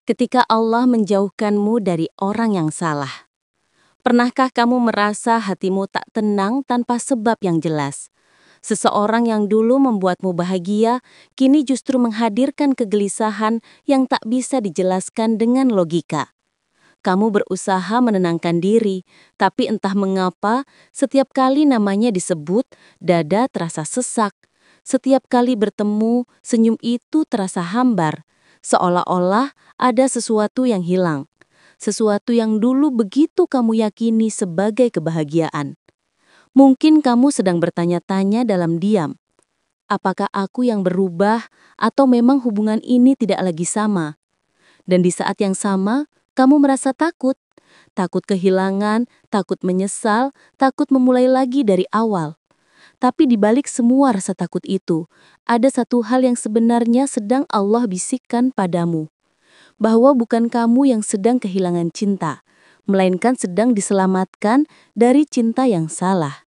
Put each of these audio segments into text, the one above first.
Ketika Allah menjauhkanmu dari orang yang salah. Pernahkah kamu merasa hatimu tak tenang tanpa sebab yang jelas? Seseorang yang dulu membuatmu bahagia, kini justru menghadirkan kegelisahan yang tak bisa dijelaskan dengan logika. Kamu berusaha menenangkan diri, tapi entah mengapa, setiap kali namanya disebut, dada terasa sesak. Setiap kali bertemu, senyum itu terasa hambar, seolah-olah ada sesuatu yang hilang. Sesuatu yang dulu begitu kamu yakini sebagai kebahagiaan. Mungkin kamu sedang bertanya-tanya dalam diam, apakah aku yang berubah atau memang hubungan ini tidak lagi sama? Dan di saat yang sama, kamu merasa takut. Takut kehilangan, takut menyesal, takut memulai lagi dari awal. Tapi di balik semua rasa takut itu, ada satu hal yang sebenarnya sedang Allah bisikkan padamu. Bahwa bukan kamu yang sedang kehilangan cinta, melainkan sedang diselamatkan dari cinta yang salah.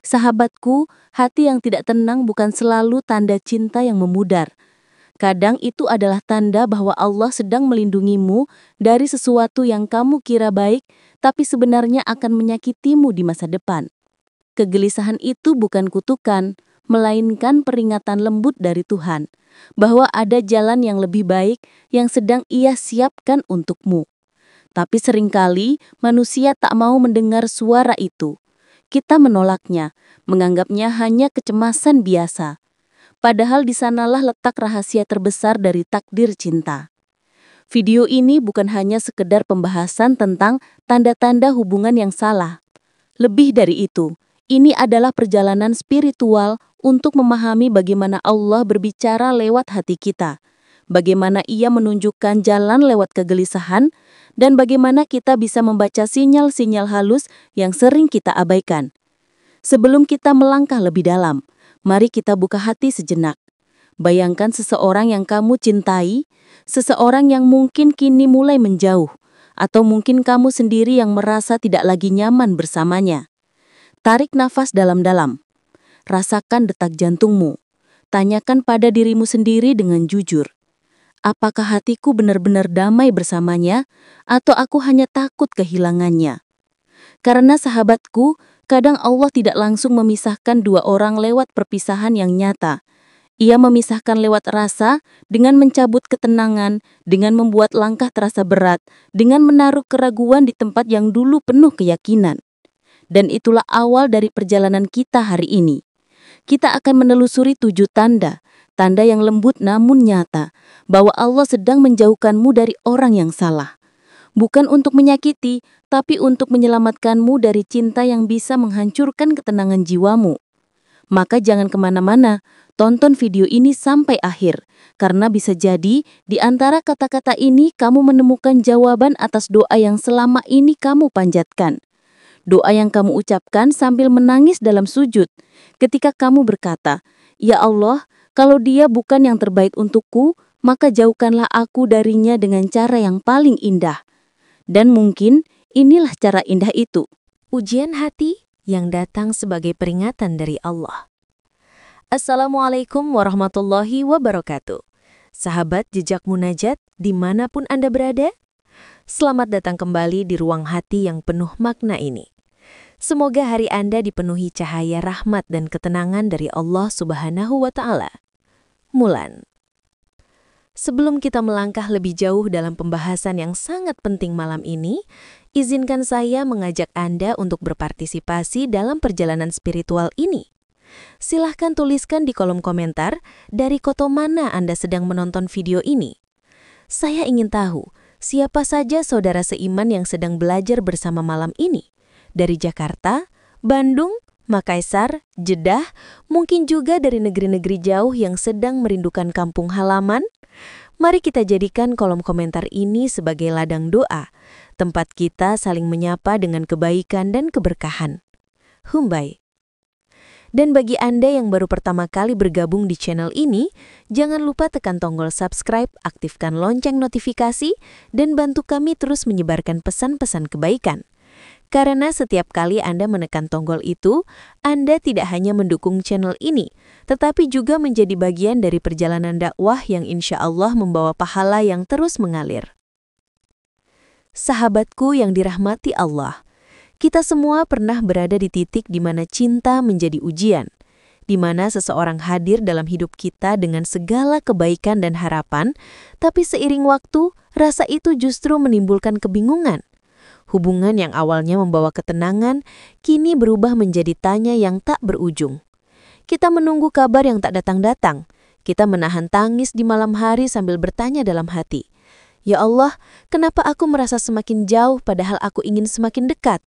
Sahabatku, hati yang tidak tenang bukan selalu tanda cinta yang memudar. Kadang itu adalah tanda bahwa Allah sedang melindungimu dari sesuatu yang kamu kira baik, tapi sebenarnya akan menyakitimu di masa depan. Kegelisahan itu bukan kutukan, melainkan peringatan lembut dari Tuhan, bahwa ada jalan yang lebih baik yang sedang Ia siapkan untukmu. Tapi seringkali manusia tak mau mendengar suara itu. Kita menolaknya, menganggapnya hanya kecemasan biasa. Padahal di sanalah letak rahasia terbesar dari takdir cinta. Video ini bukan hanya sekedar pembahasan tentang tanda-tanda hubungan yang salah. Lebih dari itu, ini adalah perjalanan spiritual untuk memahami bagaimana Allah berbicara lewat hati kita, bagaimana Ia menunjukkan jalan lewat kegelisahan, dan bagaimana kita bisa membaca sinyal-sinyal halus yang sering kita abaikan. Sebelum kita melangkah lebih dalam, mari kita buka hati sejenak. Bayangkan seseorang yang kamu cintai, seseorang yang mungkin kini mulai menjauh, atau mungkin kamu sendiri yang merasa tidak lagi nyaman bersamanya. Tarik nafas dalam-dalam. Rasakan detak jantungmu. Tanyakan pada dirimu sendiri dengan jujur. Apakah hatiku benar-benar damai bersamanya, atau aku hanya takut kehilangannya? Karena sahabatku, kadang Allah tidak langsung memisahkan dua orang lewat perpisahan yang nyata. Ia memisahkan lewat rasa, dengan mencabut ketenangan, dengan membuat langkah terasa berat, dengan menaruh keraguan di tempat yang dulu penuh keyakinan. Dan itulah awal dari perjalanan kita hari ini. Kita akan menelusuri 7 tanda yang lembut namun nyata, bahwa Allah sedang menjauhkanmu dari orang yang salah. Bukan untuk menyakiti, tapi untuk menyelamatkanmu dari cinta yang bisa menghancurkan ketenangan jiwamu. Maka jangan kemana-mana, tonton video ini sampai akhir, karena bisa jadi di antara kata-kata ini kamu menemukan jawaban atas doa yang selama ini kamu panjatkan. Doa yang kamu ucapkan sambil menangis dalam sujud, ketika kamu berkata, "Ya Allah, kalau dia bukan yang terbaik untukku, maka jauhkanlah aku darinya dengan cara yang paling indah." Dan mungkin inilah cara indah itu. Ujian hati yang datang sebagai peringatan dari Allah. Assalamualaikum warahmatullahi wabarakatuh. Sahabat Jejak Munajat dimanapun Anda berada, selamat datang kembali di ruang hati yang penuh makna ini. Semoga hari Anda dipenuhi cahaya rahmat dan ketenangan dari Allah Subhanahu wa Ta'ala. Mulan. Sebelum kita melangkah lebih jauh dalam pembahasan yang sangat penting malam ini, izinkan saya mengajak Anda untuk berpartisipasi dalam perjalanan spiritual ini. Silahkan tuliskan di kolom komentar dari kota mana Anda sedang menonton video ini. Saya ingin tahu siapa saja saudara seiman yang sedang belajar bersama malam ini. Dari Jakarta, Bandung, Makassar, Jeddah, mungkin juga dari negeri-negeri jauh yang sedang merindukan kampung halaman. Mari kita jadikan kolom komentar ini sebagai ladang doa, tempat kita saling menyapa dengan kebaikan dan keberkahan. Humbai. Dan bagi Anda yang baru pertama kali bergabung di channel ini, jangan lupa tekan tombol subscribe, aktifkan lonceng notifikasi, dan bantu kami terus menyebarkan pesan-pesan kebaikan. Karena setiap kali Anda menekan tombol itu, Anda tidak hanya mendukung channel ini, tetapi juga menjadi bagian dari perjalanan dakwah yang insya Allah membawa pahala yang terus mengalir. Sahabatku yang dirahmati Allah, kita semua pernah berada di titik di mana cinta menjadi ujian, di mana seseorang hadir dalam hidup kita dengan segala kebaikan dan harapan, tapi seiring waktu, rasa itu justru menimbulkan kebingungan. Hubungan yang awalnya membawa ketenangan, kini berubah menjadi tanya yang tak berujung. Kita menunggu kabar yang tak datang-datang. Kita menahan tangis di malam hari sambil bertanya dalam hati, "Ya Allah, kenapa aku merasa semakin jauh padahal aku ingin semakin dekat?"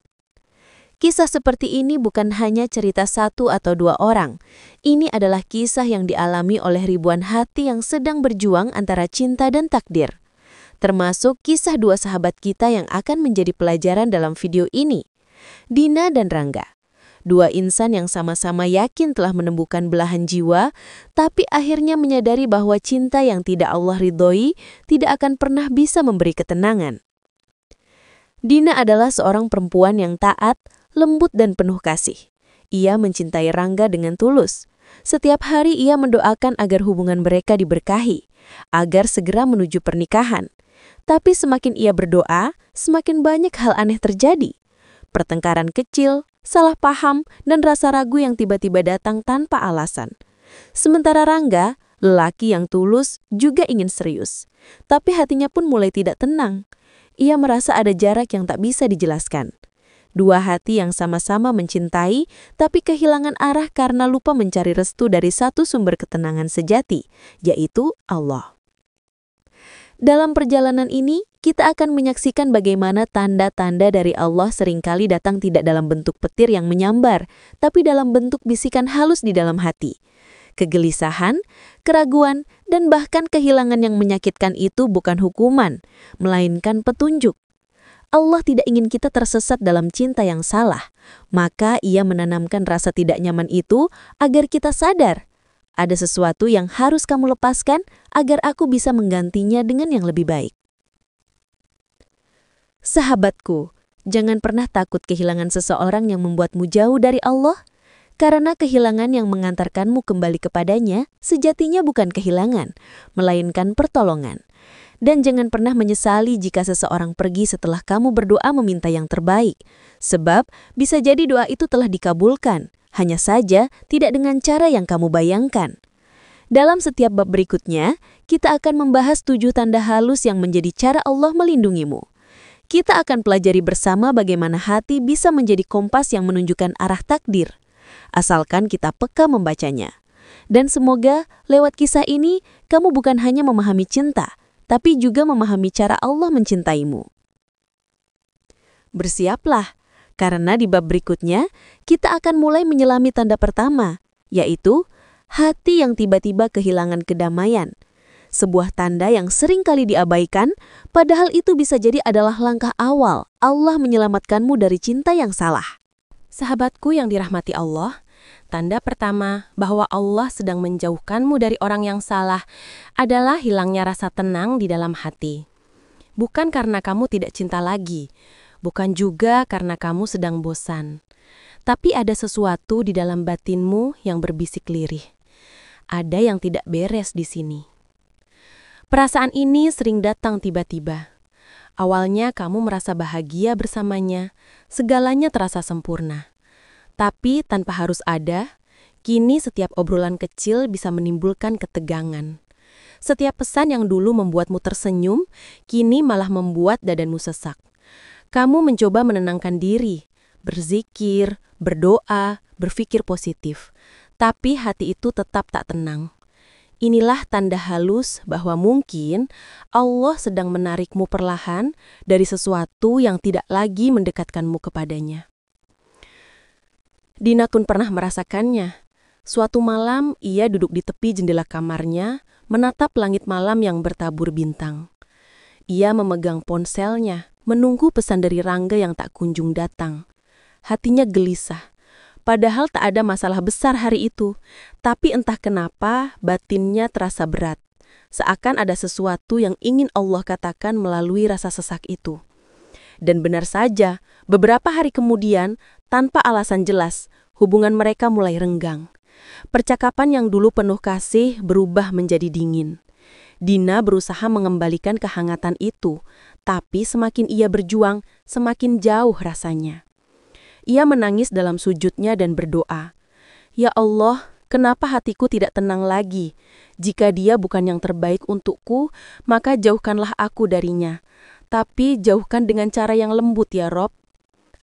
Kisah seperti ini bukan hanya cerita satu atau dua orang. Ini adalah kisah yang dialami oleh ribuan hati yang sedang berjuang antara cinta dan takdir. Termasuk kisah dua sahabat kita yang akan menjadi pelajaran dalam video ini, Dina dan Rangga. Dua insan yang sama-sama yakin telah menemukan belahan jiwa, tapi akhirnya menyadari bahwa cinta yang tidak Allah ridhoi tidak akan pernah bisa memberi ketenangan. Dina adalah seorang perempuan yang taat, lembut dan penuh kasih. Ia mencintai Rangga dengan tulus. Setiap hari ia mendoakan agar hubungan mereka diberkahi, agar segera menuju pernikahan. Tapi semakin ia berdoa, semakin banyak hal aneh terjadi. Pertengkaran kecil, salah paham, dan rasa ragu yang tiba-tiba datang tanpa alasan. Sementara Rangga, lelaki yang tulus, juga ingin serius. Tapi hatinya pun mulai tidak tenang. Ia merasa ada jarak yang tak bisa dijelaskan. Dua hati yang sama-sama mencintai, tapi kehilangan arah karena lupa mencari restu dari satu sumber ketenangan sejati, yaitu Allah. Dalam perjalanan ini, kita akan menyaksikan bagaimana tanda-tanda dari Allah seringkali datang tidak dalam bentuk petir yang menyambar, tapi dalam bentuk bisikan halus di dalam hati. Kegelisahan, keraguan, dan bahkan kehilangan yang menyakitkan itu bukan hukuman, melainkan petunjuk. Allah tidak ingin kita tersesat dalam cinta yang salah, maka Ia menanamkan rasa tidak nyaman itu agar kita sadar, ada sesuatu yang harus kamu lepaskan agar aku bisa menggantinya dengan yang lebih baik. Sahabatku, jangan pernah takut kehilangan seseorang yang membuatmu jauh dari Allah, karena kehilangan yang mengantarkanmu kembali kepadanya sejatinya bukan kehilangan, melainkan pertolongan. Dan jangan pernah menyesali jika seseorang pergi setelah kamu berdoa meminta yang terbaik, sebab bisa jadi doa itu telah dikabulkan, hanya saja tidak dengan cara yang kamu bayangkan. Dalam setiap bab berikutnya, kita akan membahas 7 tanda halus yang menjadi cara Allah melindungimu. Kita akan pelajari bersama bagaimana hati bisa menjadi kompas yang menunjukkan arah takdir, asalkan kita peka membacanya. Dan semoga lewat kisah ini, kamu bukan hanya memahami cinta, tapi juga memahami cara Allah mencintaimu. Bersiaplah, karena di bab berikutnya, kita akan mulai menyelami tanda pertama, yaitu hati yang tiba-tiba kehilangan kedamaian. Sebuah tanda yang sering kali diabaikan, padahal itu bisa jadi adalah langkah awal Allah menyelamatkanmu dari cinta yang salah. Sahabatku yang dirahmati Allah, tanda pertama bahwa Allah sedang menjauhkanmu dari orang yang salah adalah hilangnya rasa tenang di dalam hati. Bukan karena kamu tidak cinta lagi, bukan juga karena kamu sedang bosan. Tapi ada sesuatu di dalam batinmu yang berbisik lirih. Ada yang tidak beres di sini. Perasaan ini sering datang tiba-tiba. Awalnya kamu merasa bahagia bersamanya, segalanya terasa sempurna. Tapi tanpa harus ada, kini setiap obrolan kecil bisa menimbulkan ketegangan. Setiap pesan yang dulu membuatmu tersenyum, kini malah membuat dadamu sesak. Kamu mencoba menenangkan diri, berzikir, berdoa, berpikir positif. Tapi hati itu tetap tak tenang. Inilah tanda halus bahwa mungkin Allah sedang menarikmu perlahan dari sesuatu yang tidak lagi mendekatkanmu kepadanya. Dina pun pernah merasakannya. Suatu malam, ia duduk di tepi jendela kamarnya, menatap langit malam yang bertabur bintang. Ia memegang ponselnya, menunggu pesan dari Rangga yang tak kunjung datang. Hatinya gelisah. Padahal tak ada masalah besar hari itu, tapi entah kenapa batinnya terasa berat. Seakan ada sesuatu yang ingin Allah katakan melalui rasa sesak itu. Dan benar saja, beberapa hari kemudian, tanpa alasan jelas, hubungan mereka mulai renggang. Percakapan yang dulu penuh kasih berubah menjadi dingin. Dina berusaha mengembalikan kehangatan itu, tapi semakin ia berjuang, semakin jauh rasanya. Ia menangis dalam sujudnya dan berdoa, "Ya Allah, kenapa hatiku tidak tenang lagi? Jika dia bukan yang terbaik untukku, maka jauhkanlah aku darinya. Tapi jauhkan dengan cara yang lembut ya Rob."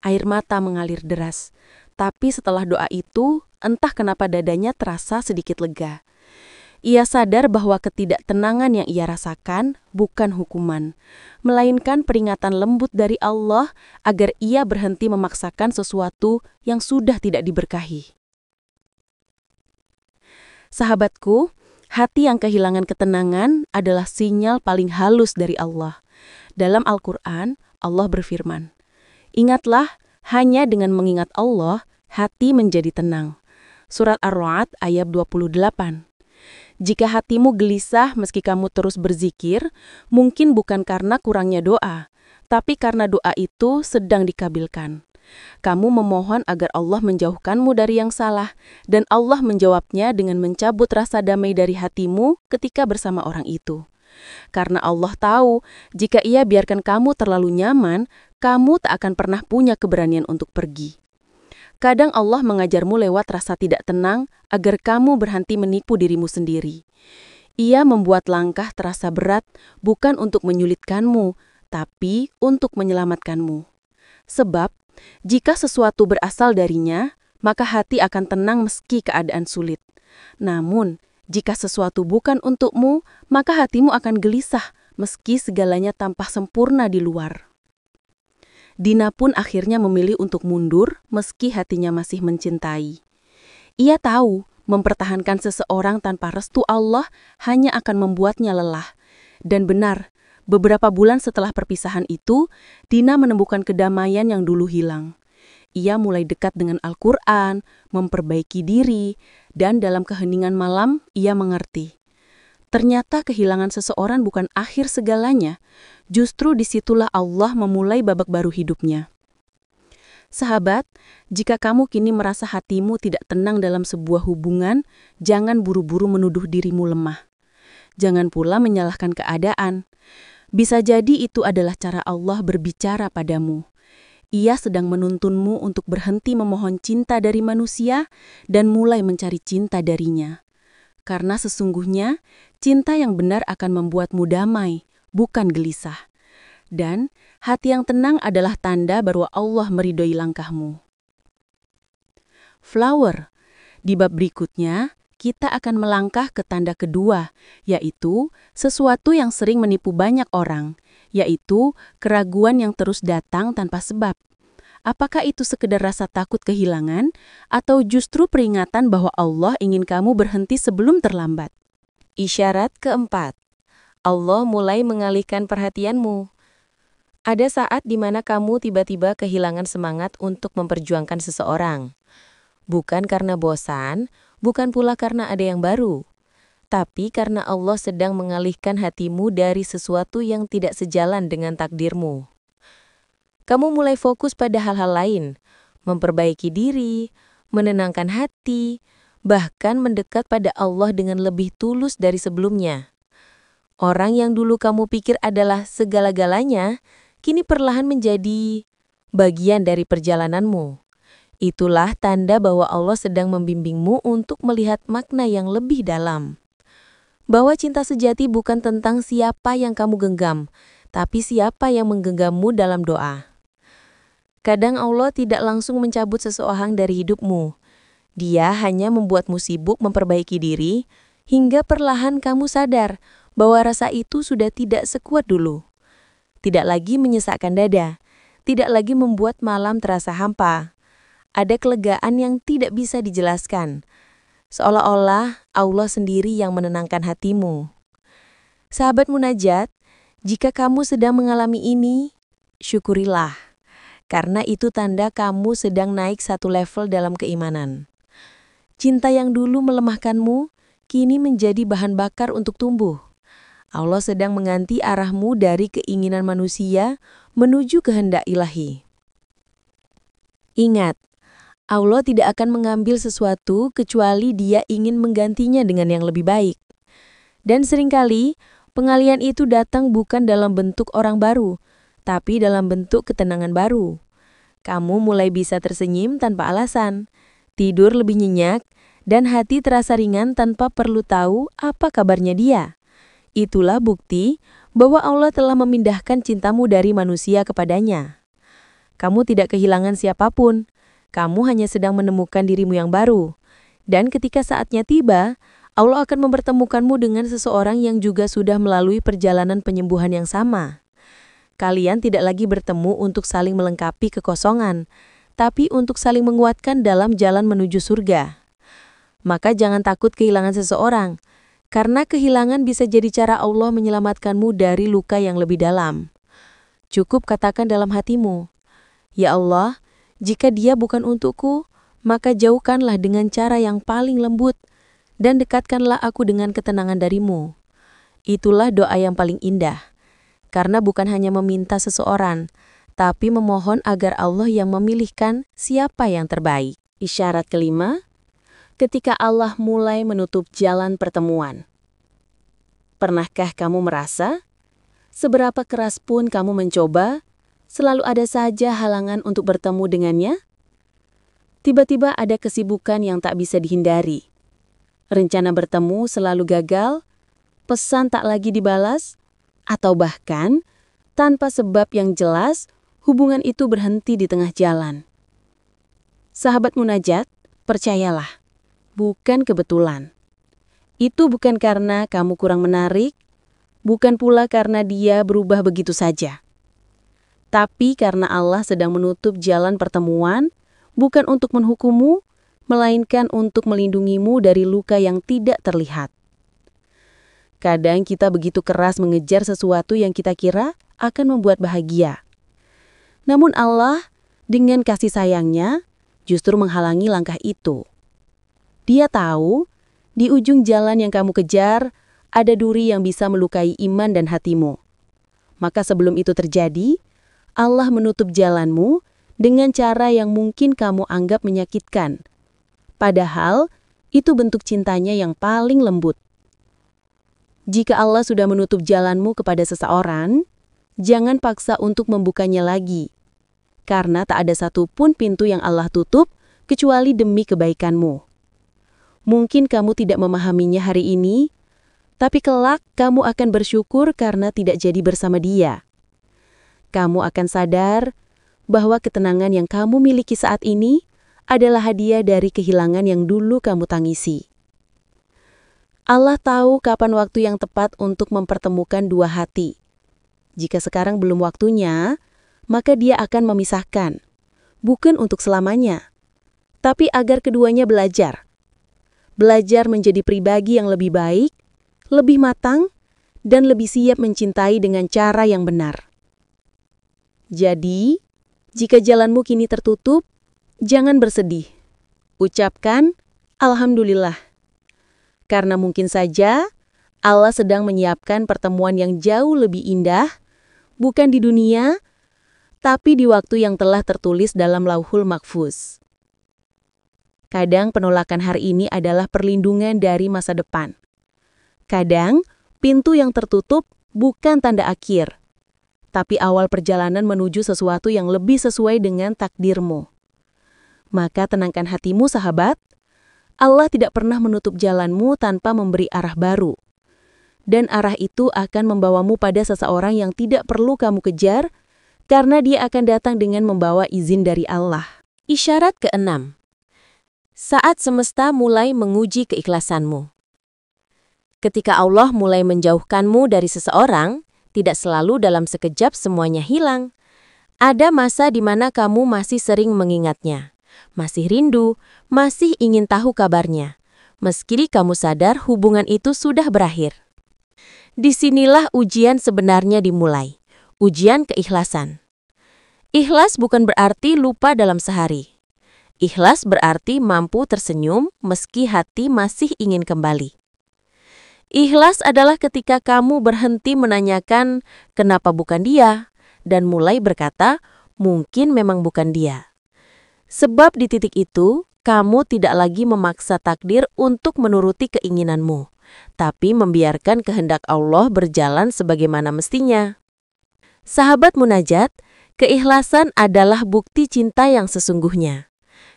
Air mata mengalir deras. Tapi setelah doa itu, entah kenapa dadanya terasa sedikit lega. Ia sadar bahwa ketidaktenangan yang ia rasakan bukan hukuman, melainkan peringatan lembut dari Allah agar ia berhenti memaksakan sesuatu yang sudah tidak diberkahi. Sahabatku, hati yang kehilangan ketenangan adalah sinyal paling halus dari Allah. Dalam Al-Quran, Allah berfirman, "Ingatlah, hanya dengan mengingat Allah, hati menjadi tenang." Surat Ar-Ra'd ayat 28. Jika hatimu gelisah meski kamu terus berzikir, mungkin bukan karena kurangnya doa, tapi karena doa itu sedang dikabilkan. Kamu memohon agar Allah menjauhkanmu dari yang salah, dan Allah menjawabnya dengan mencabut rasa damai dari hatimu ketika bersama orang itu. Karena Allah tahu, jika Ia biarkan kamu terlalu nyaman, kamu tak akan pernah punya keberanian untuk pergi. Kadang Allah mengajarmu lewat rasa tidak tenang agar kamu berhenti menipu dirimu sendiri. Ia membuat langkah terasa berat bukan untuk menyulitkanmu, tapi untuk menyelamatkanmu. Sebab, jika sesuatu berasal darinya, maka hati akan tenang meski keadaan sulit. Namun, jika sesuatu bukan untukmu, maka hatimu akan gelisah meski segalanya tampak sempurna di luar. Dina pun akhirnya memilih untuk mundur meski hatinya masih mencintai. Ia tahu mempertahankan seseorang tanpa restu Allah hanya akan membuatnya lelah. Dan benar, beberapa bulan setelah perpisahan itu, Dina menemukan kedamaian yang dulu hilang. Ia mulai dekat dengan Al-Quran, memperbaiki diri, dan dalam keheningan malam ia mengerti. Ternyata kehilangan seseorang bukan akhir segalanya, justru disitulah Allah memulai babak baru hidupnya. Sahabat, jika kamu kini merasa hatimu tidak tenang dalam sebuah hubungan, jangan buru-buru menuduh dirimu lemah. Jangan pula menyalahkan keadaan. Bisa jadi itu adalah cara Allah berbicara padamu. Ia sedang menuntunmu untuk berhenti memohon cinta dari manusia dan mulai mencari cinta darinya. Karena sesungguhnya, cinta yang benar akan membuatmu damai, bukan gelisah. Dan hati yang tenang adalah tanda bahwa Allah meridhoi langkahmu. Flower. Di bab berikutnya, kita akan melangkah ke tanda kedua, yaitu sesuatu yang sering menipu banyak orang, yaitu keraguan yang terus datang tanpa sebab. Apakah itu sekedar rasa takut kehilangan, atau justru peringatan bahwa Allah ingin kamu berhenti sebelum terlambat? Isyarat keempat, Allah mulai mengalihkan perhatianmu. Ada saat di mana kamu tiba-tiba kehilangan semangat untuk memperjuangkan seseorang. Bukan karena bosan, bukan pula karena ada yang baru, tapi karena Allah sedang mengalihkan hatimu dari sesuatu yang tidak sejalan dengan takdirmu. Kamu mulai fokus pada hal-hal lain, memperbaiki diri, menenangkan hati, bahkan mendekat pada Allah dengan lebih tulus dari sebelumnya. Orang yang dulu kamu pikir adalah segala-galanya, kini perlahan menjadi bagian dari perjalananmu. Itulah tanda bahwa Allah sedang membimbingmu untuk melihat makna yang lebih dalam. Bahwa cinta sejati bukan tentang siapa yang kamu genggam, tapi siapa yang menggenggammu dalam doa. Kadang Allah tidak langsung mencabut seseorang dari hidupmu. Dia hanya membuatmu sibuk memperbaiki diri, hingga perlahan kamu sadar bahwa rasa itu sudah tidak sekuat dulu. Tidak lagi menyesakkan dada, tidak lagi membuat malam terasa hampa. Ada kelegaan yang tidak bisa dijelaskan, seolah-olah Allah sendiri yang menenangkan hatimu. Sahabat munajat, jika kamu sedang mengalami ini, syukurilah. Karena itu tanda kamu sedang naik satu level dalam keimanan. Cinta yang dulu melemahkanmu, kini menjadi bahan bakar untuk tumbuh. Allah sedang mengganti arahmu dari keinginan manusia menuju kehendak ilahi. Ingat, Allah tidak akan mengambil sesuatu kecuali Dia ingin menggantinya dengan yang lebih baik. Dan seringkali, Pengalihan itu datang bukan dalam bentuk orang baru, tapi dalam bentuk ketenangan baru. Kamu mulai bisa tersenyum tanpa alasan, tidur lebih nyenyak, dan hati terasa ringan tanpa perlu tahu apa kabarnya dia. Itulah bukti bahwa Allah telah memindahkan cintamu dari manusia kepadanya. Kamu tidak kehilangan siapapun, kamu hanya sedang menemukan dirimu yang baru. Dan ketika saatnya tiba, Allah akan mempertemukanmu dengan seseorang yang juga sudah melalui perjalanan penyembuhan yang sama. Kalian tidak lagi bertemu untuk saling melengkapi kekosongan, tapi untuk saling menguatkan dalam jalan menuju surga. Maka jangan takut kehilangan seseorang, karena kehilangan bisa jadi cara Allah menyelamatkanmu dari luka yang lebih dalam. Cukup katakan dalam hatimu, "Ya Allah, jika dia bukan untukku, maka jauhkanlah dengan cara yang paling lembut, dan dekatkanlah aku dengan ketenangan darimu." Itulah doa yang paling indah, karena bukan hanya meminta seseorang, tapi memohon agar Allah yang memilihkan siapa yang terbaik. Isyarat kelima, ketika Allah mulai menutup jalan pertemuan. Pernahkah kamu merasa, seberapa keras pun kamu mencoba, selalu ada saja halangan untuk bertemu dengannya? Tiba-tiba ada kesibukan yang tak bisa dihindari. Rencana bertemu selalu gagal, pesan tak lagi dibalas, atau bahkan, tanpa sebab yang jelas, hubungan itu berhenti di tengah jalan. Sahabat munajat, percayalah, bukan kebetulan. Itu bukan karena kamu kurang menarik, bukan pula karena dia berubah begitu saja. Tapi karena Allah sedang menutup jalan pertemuan, bukan untuk menghukummu, melainkan untuk melindungimu dari luka yang tidak terlihat. Kadang kita begitu keras mengejar sesuatu yang kita kira akan membuat bahagia. Namun Allah, dengan kasih sayangnya, justru menghalangi langkah itu. Dia tahu, di ujung jalan yang kamu kejar, ada duri yang bisa melukai iman dan hatimu. Maka sebelum itu terjadi, Allah menutup jalanmu dengan cara yang mungkin kamu anggap menyakitkan. Padahal, itu bentuk cintanya yang paling lembut. Jika Allah sudah menutup jalanmu kepada seseorang, jangan paksa untuk membukanya lagi. Karena tak ada satupun pintu yang Allah tutup, kecuali demi kebaikanmu. Mungkin kamu tidak memahaminya hari ini, tapi kelak kamu akan bersyukur karena tidak jadi bersama dia. Kamu akan sadar bahwa ketenangan yang kamu miliki saat ini adalah hadiah dari kehilangan yang dulu kamu tangisi. Allah tahu kapan waktu yang tepat untuk mempertemukan dua hati. Jika sekarang belum waktunya, maka dia akan memisahkan. Bukan untuk selamanya, tapi agar keduanya belajar. Belajar menjadi pribadi yang lebih baik, lebih matang, dan lebih siap mencintai dengan cara yang benar. Jadi, jika jalanmu kini tertutup, jangan bersedih. Ucapkan, Alhamdulillah. Karena mungkin saja, Allah sedang menyiapkan pertemuan yang jauh lebih indah, bukan di dunia, tapi di waktu yang telah tertulis dalam Lauhul Mahfuz. Kadang penolakan hari ini adalah perlindungan dari masa depan. Kadang, pintu yang tertutup bukan tanda akhir, tapi awal perjalanan menuju sesuatu yang lebih sesuai dengan takdirmu. Maka tenangkan hatimu, sahabat. Allah tidak pernah menutup jalanmu tanpa memberi arah baru. Dan arah itu akan membawamu pada seseorang yang tidak perlu kamu kejar, karena dia akan datang dengan membawa izin dari Allah. Isyarat keenam. Saat semesta mulai menguji keikhlasanmu. Ketika Allah mulai menjauhkanmu dari seseorang, tidak selalu dalam sekejap semuanya hilang. Ada masa di mana kamu masih sering mengingatnya, masih rindu, masih ingin tahu kabarnya, meski kamu sadar hubungan itu sudah berakhir. Disinilah ujian sebenarnya dimulai, ujian keikhlasan. Ikhlas bukan berarti lupa dalam sehari. Ikhlas berarti mampu tersenyum meski hati masih ingin kembali. Ikhlas adalah ketika kamu berhenti menanyakan kenapa bukan dia, dan mulai berkata mungkin memang bukan dia. Sebab di titik itu, Kamu tidak lagi memaksa takdir untuk menuruti keinginanmu, tapi membiarkan kehendak Allah berjalan sebagaimana mestinya. Sahabat munajat, keikhlasan adalah bukti cinta yang sesungguhnya.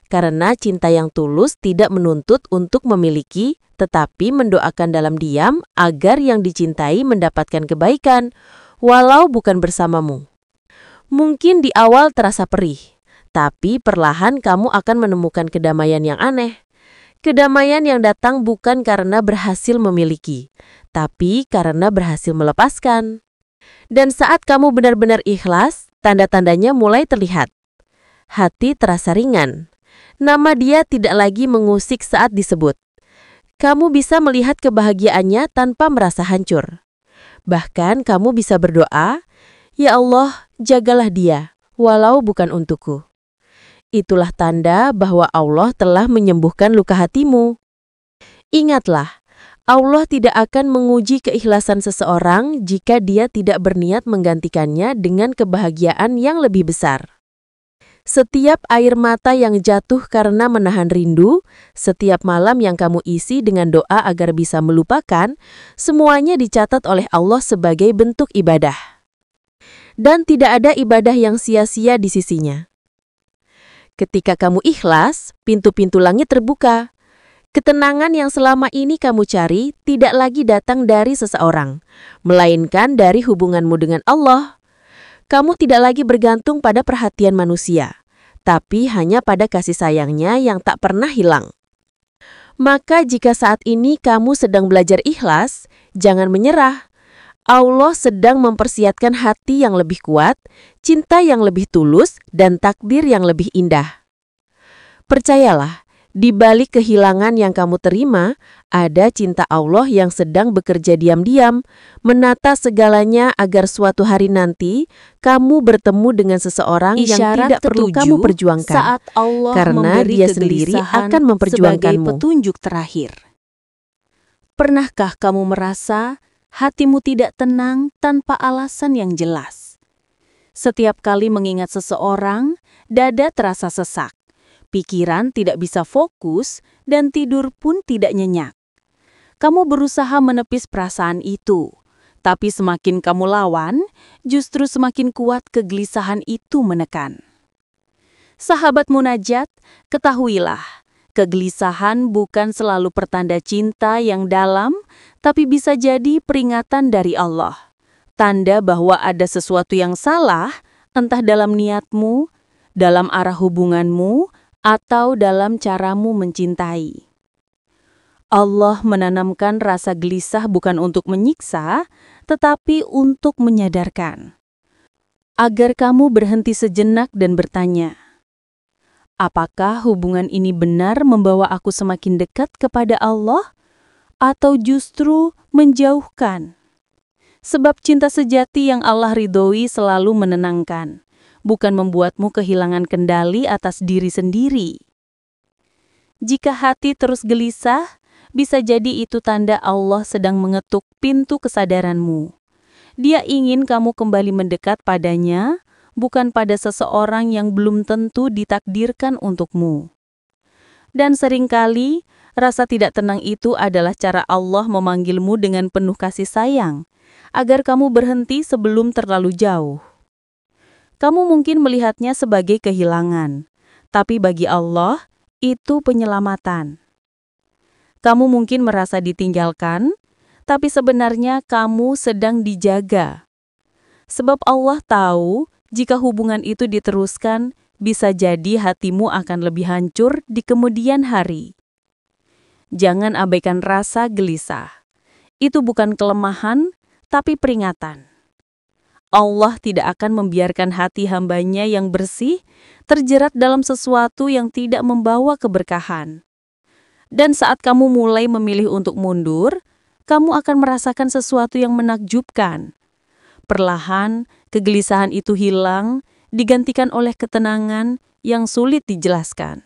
Karena cinta yang tulus tidak menuntut untuk memiliki, tetapi mendoakan dalam diam agar yang dicintai mendapatkan kebaikan, walau bukan bersamamu. Mungkin di awal terasa perih, tapi perlahan kamu akan menemukan kedamaian yang aneh. Kedamaian yang datang bukan karena berhasil memiliki, tapi karena berhasil melepaskan. Dan saat kamu benar-benar ikhlas, tanda-tandanya mulai terlihat. Hati terasa ringan. Nama dia tidak lagi mengusik saat disebut. Kamu bisa melihat kebahagiaannya tanpa merasa hancur. Bahkan kamu bisa berdoa, "Ya Allah, jagalah dia, walau bukan untukku." Itulah tanda bahwa Allah telah menyembuhkan luka hatimu. Ingatlah, Allah tidak akan menguji keikhlasan seseorang jika dia tidak berniat menggantikannya dengan kebahagiaan yang lebih besar. Setiap air mata yang jatuh karena menahan rindu, setiap malam yang kamu isi dengan doa agar bisa melupakan, semuanya dicatat oleh Allah sebagai bentuk ibadah. Dan tidak ada ibadah yang sia-sia di sisinya. Ketika kamu ikhlas, pintu-pintu langit terbuka. Ketenangan yang selama ini kamu cari tidak lagi datang dari seseorang, melainkan dari hubunganmu dengan Allah. Kamu tidak lagi bergantung pada perhatian manusia, tapi hanya pada kasih sayangnya yang tak pernah hilang. Maka jika saat ini kamu sedang belajar ikhlas, jangan menyerah. Allah sedang mempersiapkan hati yang lebih kuat, cinta yang lebih tulus, dan takdir yang lebih indah. Percayalah, di balik kehilangan yang kamu terima, ada cinta Allah yang sedang bekerja diam-diam, menata segalanya agar suatu hari nanti kamu bertemu dengan seseorang yang tidak perlu kamu perjuangkan, saat Allah karena memberi Dia sendiri kegelisahan akan memperjuangkanmu. sebagai petunjuk terakhir. Pernahkah kamu merasa hatimu tidak tenang tanpa alasan yang jelas? Setiap kali mengingat seseorang, dada terasa sesak, pikiran tidak bisa fokus, dan tidur pun tidak nyenyak. Kamu berusaha menepis perasaan itu, tapi semakin kamu lawan, justru semakin kuat kegelisahan itu menekan. Sahabat munajat, ketahuilah, kegelisahan bukan selalu pertanda cinta yang dalam, tapi bisa jadi peringatan dari Allah. Tanda bahwa ada sesuatu yang salah, entah dalam niatmu, dalam arah hubunganmu, atau dalam caramu mencintai. Allah menanamkan rasa gelisah bukan untuk menyiksa, tetapi untuk menyadarkan. Agar kamu berhenti sejenak dan bertanya, apakah hubungan ini benar membawa aku semakin dekat kepada Allah, atau justru menjauhkan? Sebab cinta sejati yang Allah ridhoi selalu menenangkan, bukan membuatmu kehilangan kendali atas diri sendiri. Jika hati terus gelisah, bisa jadi itu tanda Allah sedang mengetuk pintu kesadaranmu. Dia ingin kamu kembali mendekat padanya, bukan pada seseorang yang belum tentu ditakdirkan untukmu. Dan seringkali, rasa tidak tenang itu adalah cara Allah memanggilmu dengan penuh kasih sayang, agar kamu berhenti sebelum terlalu jauh. Kamu mungkin melihatnya sebagai kehilangan, tapi bagi Allah, itu penyelamatan. Kamu mungkin merasa ditinggalkan, tapi sebenarnya kamu sedang dijaga. Sebab Allah tahu, jika hubungan itu diteruskan, bisa jadi hatimu akan lebih hancur di kemudian hari. Jangan abaikan rasa gelisah. Itu bukan kelemahan, tapi peringatan. Allah tidak akan membiarkan hati hambanya yang bersih terjerat dalam sesuatu yang tidak membawa keberkahan. Dan saat kamu mulai memilih untuk mundur, kamu akan merasakan sesuatu yang menakjubkan. Perlahan, kegelisahan itu hilang, digantikan oleh ketenangan yang sulit dijelaskan.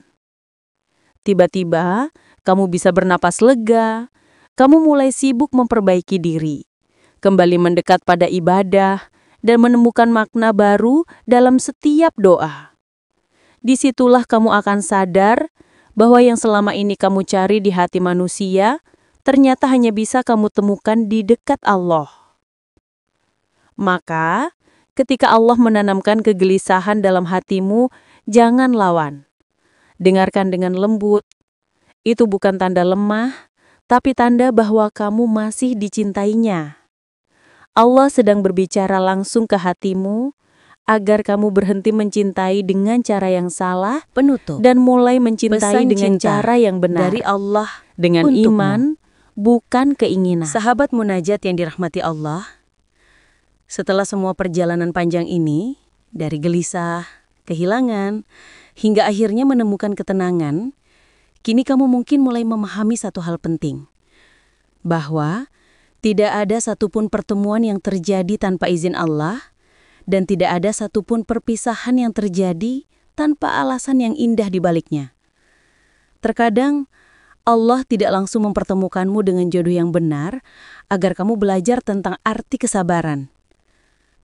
Tiba-tiba, kamu bisa bernapas lega, kamu mulai sibuk memperbaiki diri, kembali mendekat pada ibadah, dan menemukan makna baru dalam setiap doa. Disitulah kamu akan sadar bahwa yang selama ini kamu cari di hati manusia, ternyata hanya bisa kamu temukan di dekat Allah. Maka, ketika Allah menanamkan kegelisahan dalam hatimu, jangan lawan. Dengarkan dengan lembut. Itu bukan tanda lemah, tapi tanda bahwa kamu masih dicintainya. Allah sedang berbicara langsung ke hatimu, agar kamu berhenti mencintai dengan cara yang salah, Penutup. dan mulai mencintai Pesan dengan cinta cara yang benar. dari Allah Dengan untukmu. iman, bukan keinginan. Sahabat munajat yang dirahmati Allah, setelah semua perjalanan panjang ini, dari gelisah, kehilangan, hingga akhirnya menemukan ketenangan, kini kamu mungkin mulai memahami satu hal penting. Bahwa tidak ada satupun pertemuan yang terjadi tanpa izin Allah, dan tidak ada satupun perpisahan yang terjadi tanpa alasan yang indah di baliknya. Terkadang, Allah tidak langsung mempertemukanmu dengan jodoh yang benar, agar kamu belajar tentang arti kesabaran.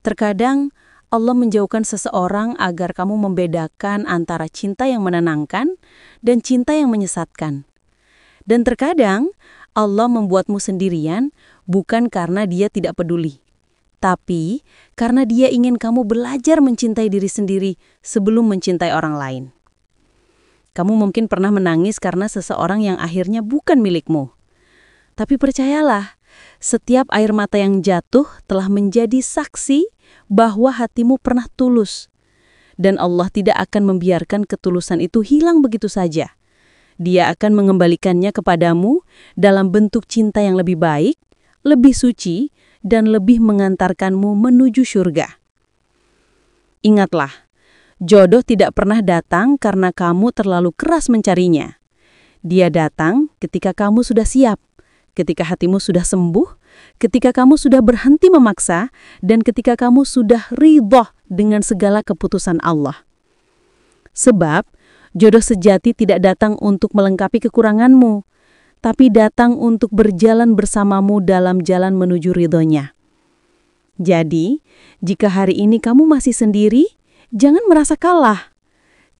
Terkadang, Allah menjauhkan seseorang agar kamu membedakan antara cinta yang menenangkan dan cinta yang menyesatkan. Dan terkadang, Allah membuatmu sendirian bukan karena Dia tidak peduli, tapi karena Dia ingin kamu belajar mencintai diri sendiri sebelum mencintai orang lain. Kamu mungkin pernah menangis karena seseorang yang akhirnya bukan milikmu. Tapi percayalah, setiap air mata yang jatuh telah menjadi saksi bahwa hatimu pernah tulus. Dan Allah tidak akan membiarkan ketulusan itu hilang begitu saja. Dia akan mengembalikannya kepadamu dalam bentuk cinta yang lebih baik, lebih suci, dan lebih mengantarkanmu menuju surga. Ingatlah, jodoh tidak pernah datang karena kamu terlalu keras mencarinya. Dia datang ketika kamu sudah siap, ketika hatimu sudah sembuh, ketika kamu sudah berhenti memaksa, dan ketika kamu sudah ridha dengan segala keputusan Allah. Sebab, jodoh sejati tidak datang untuk melengkapi kekuranganmu, tapi datang untuk berjalan bersamamu dalam jalan menuju ridhonya. Jadi, jika hari ini kamu masih sendiri, jangan merasa kalah.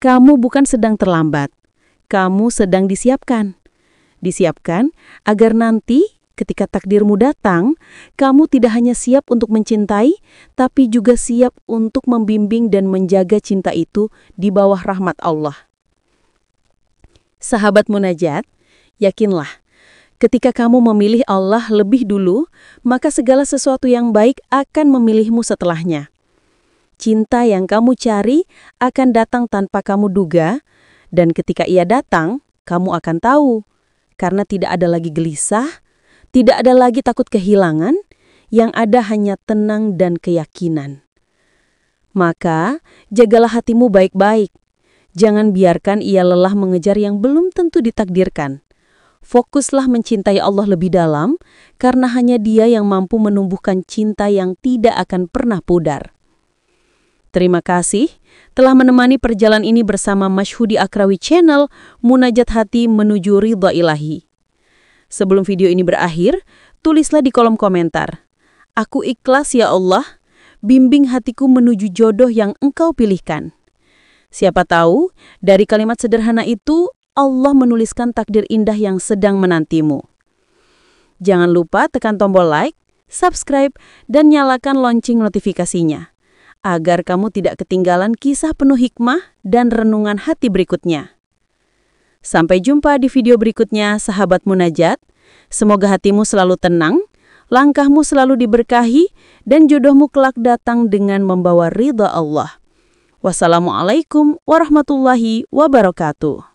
Kamu bukan sedang terlambat, kamu sedang disiapkan. Disiapkan agar nanti ketika takdirmu datang, kamu tidak hanya siap untuk mencintai, tapi juga siap untuk membimbing dan menjaga cinta itu di bawah rahmat Allah. Sahabat munajat, yakinlah, ketika kamu memilih Allah lebih dulu, maka segala sesuatu yang baik akan memilihmu setelahnya. Cinta yang kamu cari akan datang tanpa kamu duga, dan ketika ia datang, kamu akan tahu. Karena tidak ada lagi gelisah, tidak ada lagi takut kehilangan, yang ada hanya tenang dan keyakinan. Maka, jagalah hatimu baik-baik. Jangan biarkan ia lelah mengejar yang belum tentu ditakdirkan. Fokuslah mencintai Allah lebih dalam, karena hanya Dia yang mampu menumbuhkan cinta yang tidak akan pernah pudar. Terima kasih telah menemani perjalanan ini bersama Masyhudi Akrawi Channel Munajat Hati Menuju Ridha Ilahi. Sebelum video ini berakhir, tulislah di kolom komentar, "Aku ikhlas ya Allah, bimbing hatiku menuju jodoh yang Engkau pilihkan." Siapa tahu, dari kalimat sederhana itu, Allah menuliskan takdir indah yang sedang menantimu. Jangan lupa tekan tombol like, subscribe, dan nyalakan lonceng notifikasinya, agar kamu tidak ketinggalan kisah penuh hikmah dan renungan hati berikutnya. Sampai jumpa di video berikutnya, sahabat munajat. Semoga hatimu selalu tenang, langkahmu selalu diberkahi, dan jodohmu kelak datang dengan membawa ridha Allah. Wassalamualaikum warahmatullahi wabarakatuh.